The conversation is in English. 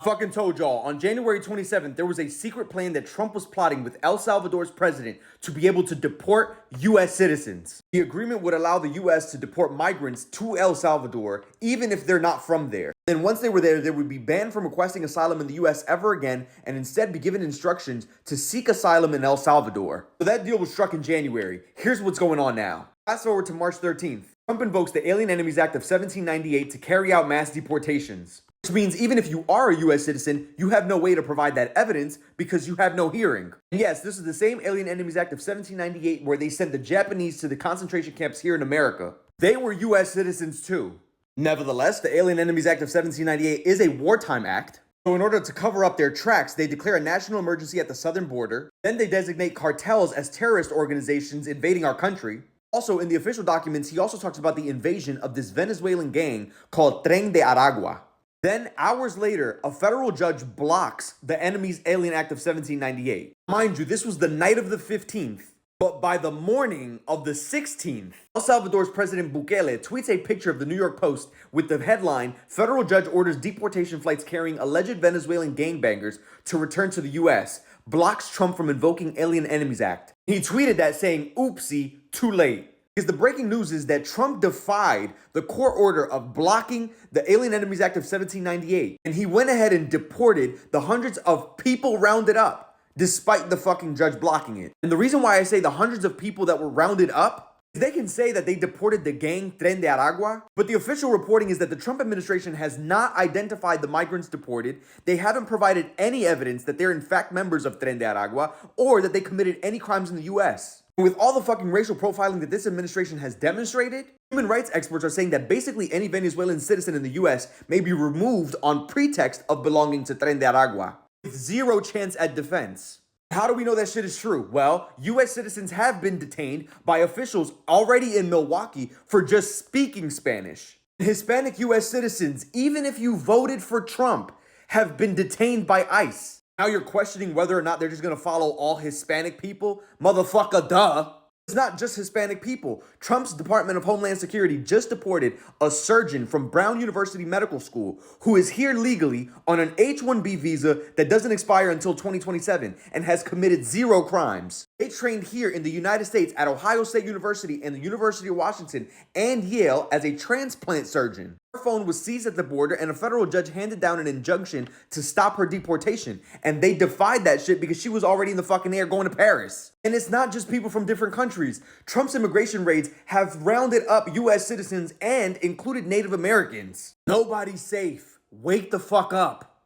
Fucking told y'all, on January 27th, there was a secret plan that Trump was plotting with El Salvador's president to be able to deport U.S. citizens. The agreement would allow the U.S. to deport migrants to El Salvador, even if they're not from there. Then once they were there, they would be banned from requesting asylum in the U.S. ever again, and instead be given instructions to seek asylum in El Salvador. So that deal was struck in January. Here's what's going on now. Fast forward to March 13th. Trump invokes the Alien Enemies Act of 1798 to carry out mass deportations. Which means even if you are a U.S. citizen, you have no way to provide that evidence because you have no hearing. And yes, this is the same Alien Enemies Act of 1798 where they sent the Japanese to the concentration camps here in America. They were U.S. citizens too. Nevertheless, the Alien Enemies Act of 1798 is a wartime act. So in order to cover up their tracks, they declare a national emergency at the southern border. Then they designate cartels as terrorist organizations invading our country. Also, in the official documents, he also talks about the invasion of this Venezuelan gang called Tren de Aragua. Then, hours later, a federal judge blocks the enemy's Alien Act of 1798. Mind you, this was the night of the 15th, but by the morning of the 16th, El Salvador's President Bukele tweets a picture of the New York Post with the headline, "Federal Judge Orders Deportation Flights Carrying Alleged Venezuelan Gangbangers to Return to the U.S., Blocks Trump from Invoking Alien Enemies Act." He tweeted that saying, "Oopsie, too late." Because the breaking news is that Trump defied the court order of blocking the Alien Enemies Act of 1798. And he went ahead and deported the hundreds of people rounded up, despite the fucking judge blocking it. And the reason why I say the hundreds of people that were rounded up is they can say that they deported the gang Tren de Aragua, but the official reporting is that the Trump administration has not identified the migrants deported. They haven't provided any evidence that they're in fact members of Tren de Aragua or that they committed any crimes in the U.S. With all the fucking racial profiling that this administration has demonstrated, human rights experts are saying that basically any Venezuelan citizen in the US may be removed on pretext of belonging to Tren de Aragua, with zero chance at defense. How do we know that shit is true? Well, US citizens have been detained by officials already in Milwaukee for just speaking Spanish. Hispanic US citizens, even if you voted for Trump, have been detained by ICE. Now you're questioning whether or not they're just gonna follow all Hispanic people? Motherfucker, duh. It's not just Hispanic people. Trump's Department of Homeland Security just deported a surgeon from Brown University Medical School who is here legally on an H-1B visa that doesn't expire until 2027 and has committed zero crimes. They trained here in the United States at Ohio State University and the University of Washington and Yale as a transplant surgeon. Her phone was seized at the border and a federal judge handed down an injunction to stop her deportation. And they defied that shit because she was already in the fucking air going to Paris. And it's not just people from different countries. Trump's immigration raids have rounded up US citizens and included Native Americans. Nobody's safe. Wake the fuck up.